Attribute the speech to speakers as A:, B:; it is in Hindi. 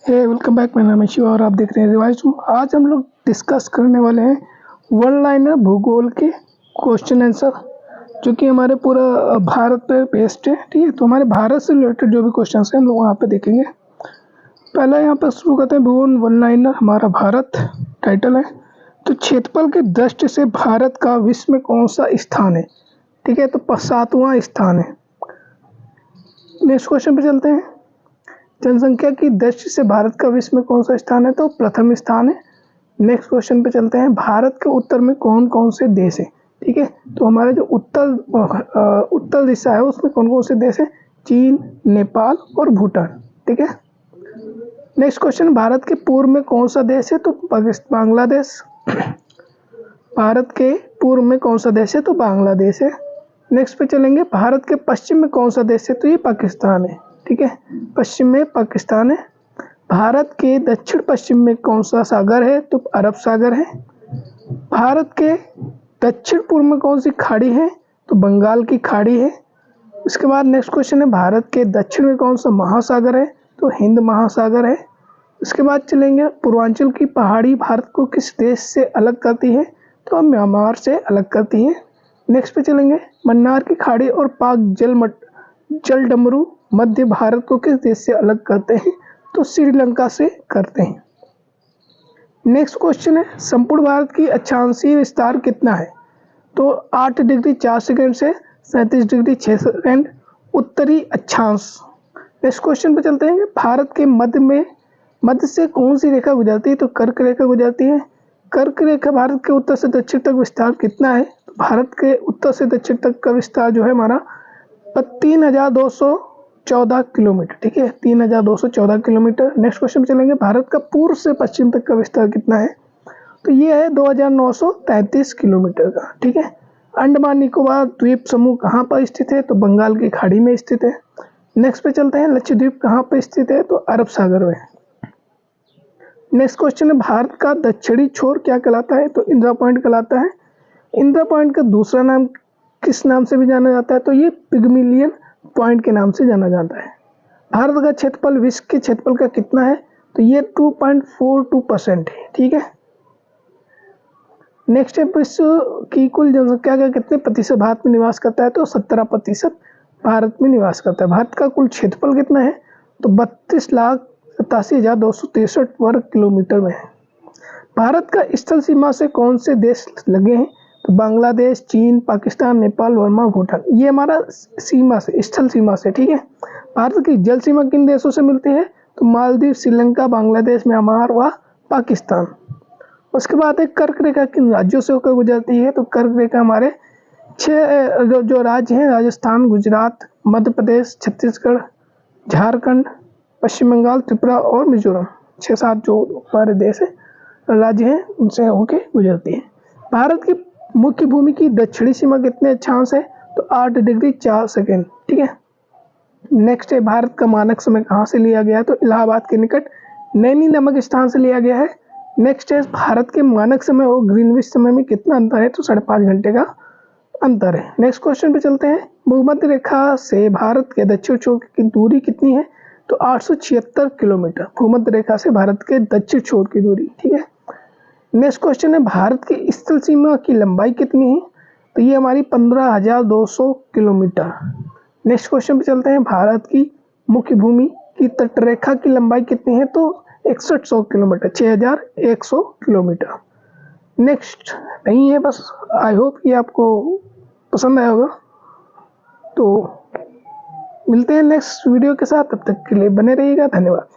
A: हे वेलकम बैक। मेरा नाम है शिवा और आप देख रहे हैं रिवाइज रूम। आज हम लोग डिस्कस करने वाले हैं वन लाइनर भूगोल के क्वेश्चन आंसर, जो कि हमारे पूरा भारत पे बेस्ड है। ठीक है, तो हमारे भारत से रिलेटेड जो भी क्वेश्चन हैं हम लोग वहाँ पे देखेंगे। पहला यहाँ पर शुरू करते हैं भूगोल वन लाइनर हमारा भारत टाइटल है। तो क्षेत्रफल के दृष्टि से भारत का विश्व में कौन सा स्थान है? ठीक है, तो 7वां स्थान है। नेक्स्ट क्वेश्चन पे चलते हैं। जनसंख्या की दृष्टि से भारत का विश्व में कौन सा स्थान है? तो प्रथम स्थान है। नेक्स्ट क्वेश्चन पे चलते हैं। भारत के उत्तर में कौन कौन से देश हैं? ठीक है, तो हमारे जो उत्तर दिशा है उसमें कौन कौन से देश हैं? चीन, नेपाल और भूटान। ठीक है। नेक्स्ट क्वेश्चन, भारत के पूर्व में कौन सा देश है? तो बांग्लादेश। भारत के पूर्व में कौन सा देश है? तो बांग्लादेश है। नेक्स्ट पे चलेंगे। भारत के पश्चिम में कौन सा देश है? तो ये पाकिस्तान है। ठीक है, पश्चिम में पाकिस्तान है। भारत के दक्षिण पश्चिम में कौन सा सागर है? तो अरब सागर है। भारत के दक्षिण पूर्व में कौन सी खाड़ी है? तो बंगाल की खाड़ी है। उसके बाद नेक्स्ट क्वेश्चन है, भारत के दक्षिण में कौन सा महासागर है? तो हिंद महासागर है। उसके बाद चलेंगे, पूर्वांचल की पहाड़ी भारत को किस देश से अलग करती है? तो म्यांमार से अलग करती है। नेक्स्ट पे चलेंगे, मन्नार की खाड़ी और पाक जलडमरू मध्य भारत को किस देश से अलग करते हैं? तो श्रीलंका से करते हैं। नेक्स्ट क्वेश्चन है, संपूर्ण भारत की अक्षांशीय विस्तार कितना है? तो 8 डिग्री 4 सेकंड से 37 डिग्री 6 सेकंड उत्तरी अक्षांश। नेक्स्ट क्वेश्चन पे चलते हैं। भारत के मध्य से कौन सी रेखा गुजरती है? तो कर्क रेखा गुजरती है। कर्क रेखा भारत के उत्तर से दक्षिण तक विस्तार कितना है? तो भारत के उत्तर से दक्षिण तक का विस्तार जो है हमारा 3214 किलोमीटर। ठीक है, 3214 किलोमीटर। नेक्स्ट क्वेश्चन पे चलेंगे। भारत का पूर्व से पश्चिम तक का विस्तार कितना है? तो ये है 2933 किलोमीटर का। ठीक है। अंडमान निकोबार द्वीप समूह कहाँ पर स्थित है? तो बंगाल की खाड़ी में स्थित है। नेक्स्ट पे चलते हैं। लक्षद्वीप कहाँ पर स्थित है? तो अरब सागर में। नेक्स्ट क्वेश्चन है, भारत का दक्षिणी छोर क्या कहलाता है? तो इंदिरा पॉइंट कहलाता है। इंदिरा पॉइंट का दूसरा नाम किस नाम से भी जाना जाता है? तो ये पिग्मिलियन पॉइंट के नाम से जाना जाता है। भारत का क्षेत्रफल विश्व के क्षेत्रफल का कितना है? तो ये 2.42% है। ठीक है। नेक्स्ट है, विश्व की कुल जनसंख्या का कितने प्रतिशत भारत में निवास करता है? तो 17% भारत में निवास करता है। भारत का कुल क्षेत्रफल कितना है? तो 32,87,263 वर्ग किलोमीटर में है। भारत का स्थल सीमा से कौन से देश लगे हैं? तो बांग्लादेश, चीन, पाकिस्तान, नेपाल, बर्मा, भूटान। ये हमारा सीमा से, स्थल सीमा से। ठीक है। भारत की जल सीमा किन देशों से मिलती है? तो मालदीव, श्रीलंका, बांग्लादेश, म्यांमार व पाकिस्तान। उसके बाद एक कर्क रेखा किन राज्यों से होकर गुजरती है? तो कर्क रेखा हमारे 6 जो राज्य हैं, राजस्थान, गुजरात, मध्य प्रदेश, छत्तीसगढ़, झारखंड, पश्चिम बंगाल, त्रिपुरा और मिजोरम। 6-7 जो हमारे देश है, राज्य हैं, उनसे होके गुजरती है। भारत की मुख्य भूमि की दक्षिणी सीमा कितने अक्षांश है? तो 8 डिग्री 4 सेकंड। ठीक है। नेक्स्ट है, भारत का मानक समय कहाँ से लिया गया है? तो इलाहाबाद के निकट नैनी नामक स्थान से लिया गया है। नेक्स्ट है, भारत के मानक समय और ग्रीनविच समय में कितना अंतर है? तो 5.5 घंटे का अंतर है। नेक्स्ट क्वेश्चन पे चलते हैं। भूमध्य रेखा से भारत के दक्षिण छोर की दूरी कितनी है? तो 876 किलोमीटर भूमध्य रेखा से भारत के दक्षिण छोर की दूरी। ठीक है। नेक्स्ट क्वेश्चन है, भारत की स्थल सीमा की लंबाई कितनी है? तो ये हमारी 15,200 किलोमीटर। नेक्स्ट क्वेश्चन पे चलते हैं। भारत की मुख्य भूमि की तटरेखा की लंबाई कितनी है? तो 6100 किलोमीटर, 6100 किलोमीटर। नेक्स्ट नहीं है, बस आई होप कि आपको पसंद आया होगा। तो मिलते हैं नेक्स्ट वीडियो के साथ, तब तक के लिए बने रहिएगा। धन्यवाद।